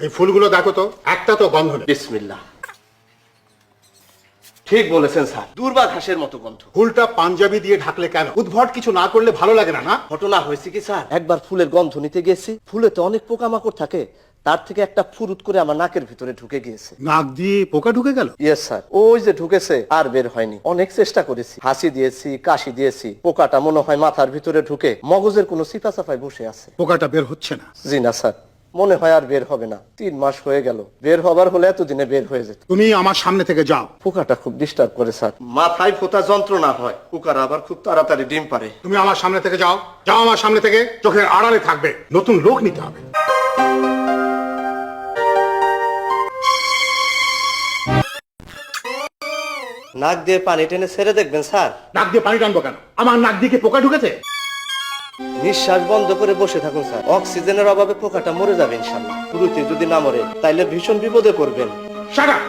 এই ফুলগুলো দেখো তো, একটা তো গন্ধ নেই। বিসমিল্লাহ। ঠিক বলেছেন স্যার, দুর্বা ঘাসের মতো গন্ধ। ফুলটা পাঞ্জাবি দিয়ে ঢাকলে কেন? উদ্ভট কিছু না করলে ভালো লাগে না, না? ঘটনা হয়েছে কি স্যার, একবার ফুলের গন্ধ নিতে গেছি, ফুলে তো অনেক পোকামাকড় থাকে, তার থেকে একটা ফুরুত করে আমার নাকের ভিতরে ঢুকে গিয়েছে। নাক দিয়ে পোকা ঢুকে গেল? ইয়েস স্যার, ওই যে ঢুকেছে আর বের হয়নি। অনেক চেষ্টা করেছি, হাসি দিয়েছি, কাশি দিয়েছি, পোকাটা মনে হয় মাথার ভিতরে ঢুকে মগজের কোনো সিপা সাফায় বসে আছে। পোকাটা বের হচ্ছে না? জি না স্যার, মনে হয় আর বের হবে না। 3 মাস হয়ে গেল, বের হবার হলে এতদিনে বের হয়ে যেত। তুমি আমার সামনে থেকে যাও। পোকাটা খুব ডিস্টার্ব করে স্যার, মাথায় ফোঁটা যন্ত্রণা হয়, পোকার আবার খুব তাড়াতাড়ি ডিম পারে। তুমি আমার সামনে থেকে যাও, যাও আমার সামনে থেকে। চোখের আড়ালে থাকবে, নতুন লোক নিতে হবে। নাক দিয়ে পানি টেনে ছেড়ে দেখবেন স্যার। নাক দিয়ে পানি টানবো কেন? আমার নাক দিয়ে কি পোকা ঢুকেছে? নিঃশ্বাস বন্ধ করে বসে থাকুন স্যার, অক্সিজেনের অভাবে পোকাটা মরে যাবে ইনশাআল্লাহ। শুরুতে যদি না মরে তাইলে ভীষণ বিপদে পড়বেন। Shut up!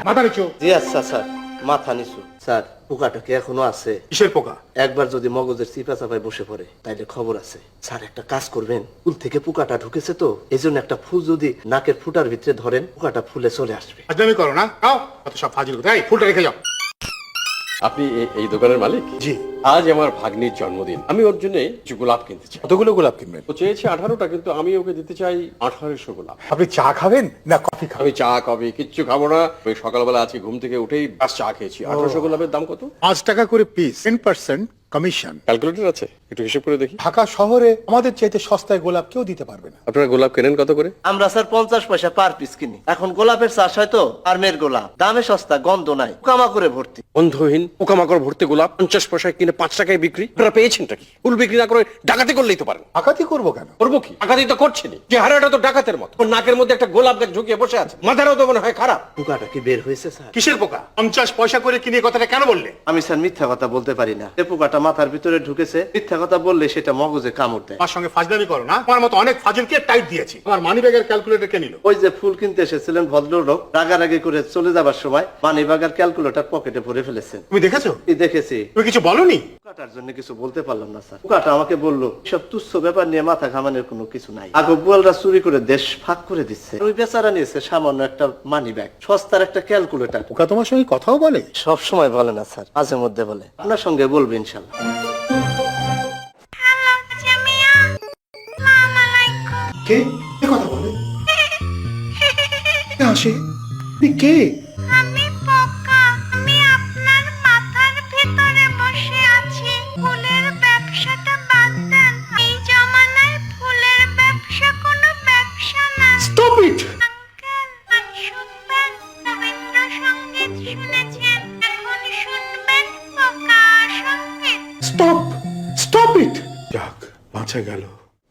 মাথা নিচু। জি আচ্ছা স্যার, মাথা নিচু। স্যার, পোকাটা কি এখনো আছে? কিসের পোকা? একবার যদি মগজের চিপা চাপায় বসে পড়ে তাইলে খবর আছে। স্যার একটা কাজ করবেন, ফুল থেকে পোকাটা ঢুকেছে তো, এই জন্য একটা ফুল যদি নাকের ফুটার ভিতরে ধরেন, পোকাটা ফুলে চলে আসবে। আজলামি করো না, যাও। অত সব ফাজিল কথা। এই ফুলটা রেখে যাও। আপনি এই দোকানের মালিক? জি। আজ আমার ভাগ্নির জন্মদিন, আমি ওর জন্য কিছু গোলাপ কিনতে চাই। কতগুলো গোলাপ কিনবেন? ও চেয়েছে 18টা, কিন্তু আমি ওকে দিতে চাই 1800 গোলাপ। আপনি চা খাবেন না কফি খাবেন? আমি চা কফি কিচ্ছু খাবো না। ওই সকালবেলা আজকে ঘুম থেকে উঠেই বাস চা খেয়েছি। 1800 গোলাপের দাম কত? 5 টাকা করে পিস, 10% কমিশন। ক্যালকুলেটর আছে? একটু হিসেব করে দেখি। ঢাকা শহরে আমাদের চাইতে সস্তায় গোলাপ কেউ দিতে পারবে না। আপনারা গোলাপ কেনেন কত করে? আমরা স্যার 50 পয়সা পার পিস কিনি। এখন গোলাপের চাষ হয় তো, ফার্মের গোলাপ, দামে সস্তা, গন্ধ নাই, পোকামা করে ভর্তি। গন্ধহীন পোকামাকড় ভর্তি গোলাপ 50 পয়সায় কিনে 5 টাকায় বিক্রি। আপনারা পেয়েছেনটা কি? ফুল বিক্রি না করে ডাকাতি করলেই তো পারেন। ডাকাতি করবো কেন? করবো কি? ডাকাতি তো করছেনি। যে হারাটা তো ডাকাতের মতো। ওর নাকের মধ্যে একটা গোলাপ গাছ ঝুঁকিয়ে বসে আছে, মাথাটাও তো মনে হয় খারাপ। পোকাটা কি বের হয়েছে স্যার? কিসের পোকা? 50 পয়সা করে কিনে কথাটা কেন বললে? আমি স্যার মিথ্যা কথা বলতে পারি না। এই পোকাটা মাথার ভিতরে ঢুকেছে, মিথ্যা কথা বললে সেটা মগজে কামড় দেয়। আমার সঙ্গে ফাজলামি করো না। আমার মতো অনেক ফাজিলকে টাইট দিয়েছি। আমার মানি ব্যাগের ক্যালকুলেটর কে নিল? ওই যে ফুল কিনতে এসেছিলেন ভদ্রলোক, রাগারাগি করে চলে যাবার সময় মানিব্যাগের ক্যালকুলেটর পকেটে ভরে ফেলেছেন। তুমি দেখেছো? কি দেখেছি? তুমি কিছু বলনি? পোকাটার জন্য কিছু বলতে পারলাম না স্যার। পোকাটা আমাকে বললো সব তুচ্ছ ব্যাপার নিয়ে মাথা ঘামানোর কোনো কিছু নাই। আগবুয়ালরা চুরি করে দেশ ফাঁক করে দিচ্ছে, ওই বেচারা নিয়েছে সামান্য একটা মানি ব্যাগ, সস্তার একটা ক্যালকুলেটর। পোকা তোমার সঙ্গে কথাও বলে? সব সময় বলে না স্যার, মাঝে মধ্যে বলে। আপনার সঙ্গে বলবে ইনশাল্লাহ। কে কে কথা বলে? কে আসে? তুমি কে? আমি পোকা, আমি আপনার মাথার ভিতরে বসে আছি। ফুলের ব্যবসাটা বাদ দেন, এই জমানায় ফুলের ব্যবসা কোনো ব্যবসা না। Stop it! আঙ্কেল, গান শুনবেন? রবীন্দ্রসঙ্গীত শুনেছেন, এখন শুনবেন পোকা সঙ্গীত। Stop it! যাক, বাঁচা গেল।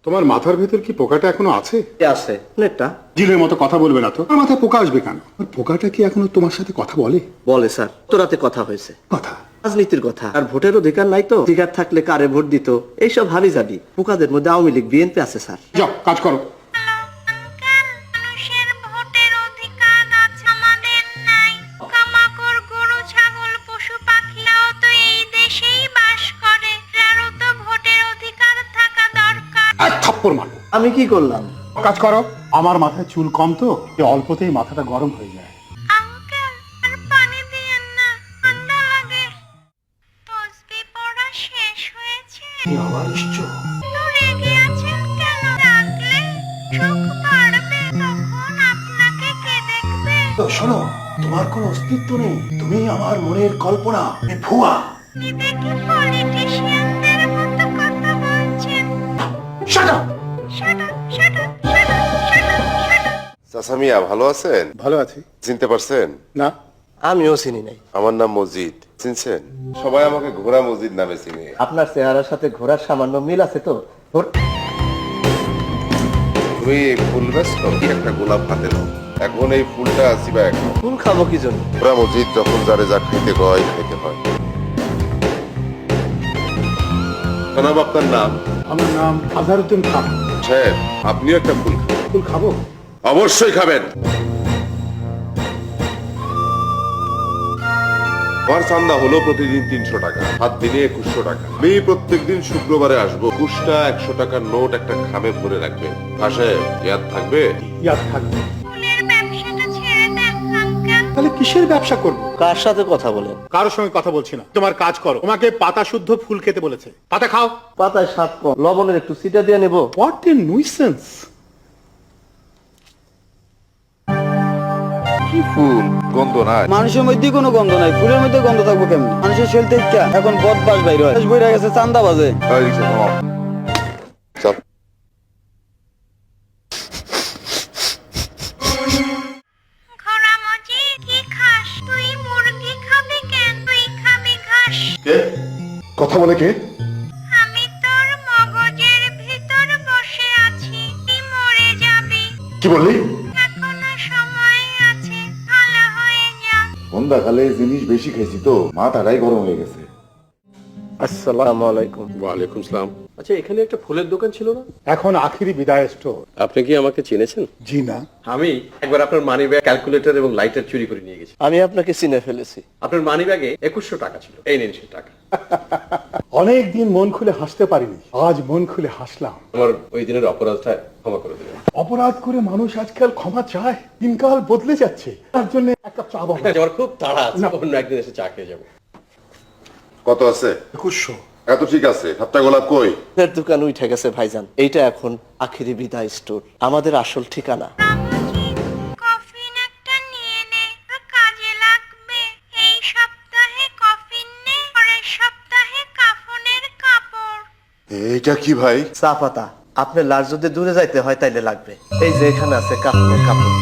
তোমার মাথার ভেতর কি পোকাটা এখনো আছে? কে আছে? অনেকটা। জিলের মতো কথা বলবে না তো। আমার মাথায় পোকা আসবে কেন? আর পোকাটা কি এখনো তোমার সাথে কথা বলে? বলে স্যার, তো রাতে কথা হয়েছে। কথা? রাজনীতির কথা। আর ভোটের অধিকার নাই তো, অধিকার থাকলে কারে ভোট দিত, এইসব হাবি যাবি। পোকাদের মধ্যে আওয়ামী লীগ, বিএনপি আছে স্যার। যাও কাজ করো। আঙ্কেল, মানুষের ভোটের অধিকার আছে, আমাদের নাই। পোকামাকড়, গরু, ছাগল, পশু পাখিরাও তো এই দেশেই বাস করে, তারও তো ভোটের অধিকার থাকা দরকার। এক থাপ্পড় মারো। আমি কি করলাম? কাজ করো। আমার মাথায় চুল কম তো, এই অল্পতেই মাথাটা গরম হয়ে যায়। আঙ্কেল, আর পানি দিয়েন না, ঠান্ডা লাগে। তসবিহ পড়া শেষ হয়েছে? আবার এসছো? তো রেগে আছেন কেন? রাগলে সুখ বাড়বে, তখন আপনাকে কে দেখবে? শোনো, তোমার কোনো অস্তিত্ব নেই। তুমি আমার মনের কল্পনা, ভুয়া। আপনি দেখি পলিটিশিয়ানদের মতো কথা বলছেন। Shut up! Shut up, shut up, shut up, shut up, shut up. চাচা মিয়া ভালো আছেন? ভালো আছি। চিনতে পারছেন? না। আমিও চিনি নাই। আমার নাম মজিদ, চিনছেন? সবাই আমাকে ঘোড়া মজিদ নামে চিনে। আপনার চেহারার সাথে ঘোড়ার সামান্য মিল আছে তো। তুমি ফুল ব্যস্ত, একটা গোলাপ হাতে নাও। এখন এই ফুলটা চিবা এখন। ফুল খাবো কি জন্য? ঘোড়া মজিদ যখন যারে যা খাইতে কয় খাইতে হয়। জনাব, আপনার নাম? আমার নাম আজহারউদ্দিন খান। সাহেব, আপনিও একটা ফুল খান। ফুল খাবো? অবশ্যই খাবেন। আমার চান্দা হলো প্রতিদিন 300 টাকা, 7 দিনে 2100 টাকা। আমি প্রত্যেকদিন শুক্রবারে আসবো। 100 টাকার নোট একটা খামে ভরে রাখবে। পাশে ইয়াদ থাকবে। ইয়াদ থাকবে। ফুলের ব্যবসাটা ছেড়ে দেন আঙ্কেল। তাহলে কিসের ব্যবসা করবো? কার সাথে কথা বলেন? কারোর সঙ্গে কথা বলছি না, তোমার কাজ করো। তোমাকে পাতা শুদ্ধ ফুল খেতে বলেছে, পাতা খাও। পাতায় স্বাদ কম, লবণের একটু সিটা দিয়ে নেবো। What a nuisance. কি ফুল, গন্ধ নাই। মানুষের মধ্যে কোনো গন্ধ নাই, ফুলের মধ্যে গন্ধ থাকবো কেমন? মানুষের শরীর থেকে এখন বদবাস বাইর হয়, বইরা গেছে চান্দা বাজে। এই রিকশা থামাও। চল। ঘোড়া মজি কি খাস? তুই মুরগি খাবি কেন? তুই খাবি ঘাস। কে কথা বলে? কে? আমি তোর মগজের ভিতর বসে আছি, তুই মরে যাবি। কি বললি? এখনো সময় আছে, ভালো হয়ে যা। সন্ধ্যাকালে জিনিস বেশি খাইছি তো মাথাটাই গরম হয়ে গেছে। আসসালামু আলাইকুম। ওয়ালাইকুম সালাম। আচ্ছা, এখানে একটা ফুলের দোকান ছিল না? এখন আখিরি বিদায় স্টোর। আপনি কি আমাকে চিনেছেন? জি না। আমি একবার আপনার মানি ব্যাগ, ক্যালকুলেটর এবং লাইটার চুরি করে নিয়ে গেছি। আমি আপনাকে চিনে ফেলেছি। আপনার মানি ব্যাগে 2100 টাকা ছিল। এই নিন সেই টাকা। অনেক দিন মন খুলে হাসতে পারিনি, আজ মন খুলে হাসলাম। আমার ওই দিনের অপরাধটা ক্ষমা করে দেবেন। অপরাধ করে মানুষ আজকাল ক্ষমা চায়, দিনকাল বদলে যাচ্ছে। তার জন্য এক কাপ চা বাবু। আমার খুব তাড়া আছে, না। অন্য একদিন এসে চা খেয়ে যাবো। কত আছে? 2100। এত ঠিক আছে। 7টা গোলাপ কই? এর দোকান উঠে গেছে ভাইজান। এইটা এখন আখিরি বিদায় স্টোর, আমাদের আসল ঠিকানা। রামজি, কফিন একটা নিয়ে নে, তোর কাজে লাগবে। এই সপ্তাহে কফিন নে, পরের সপ্তাহে কাফনের কাপড়। এইটা কি ভাই? চা পাতা। আপনার লাশ যদি দূরে যাইতে হয় তাইলে লাগবে। এই যে এখানে আছে কাপড়ের কাপড়,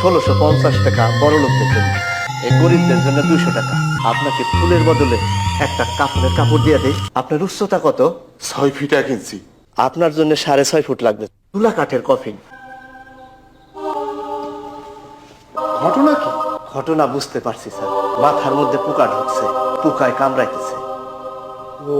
1650 টাকা বড় লোকদের জন্য, এই গরিবদের জন্য 200 টাকা। আপনাকে ফুলের বদলে একটা কাপড়ের কাপড় দিয়ে দেই। আপনার উচ্চতা কত? 6 ফিট 1 ইঞ্চি। আপনার জন্য 6.5 ফুট লাগবে। তুলা কাঠের কফিন। ঘটনা কি? ঘটনা বুঝতে পারছি স্যার, মাথার মধ্যে পোকা ঢুকছে, পোকায় কামড়াইতেছে। ও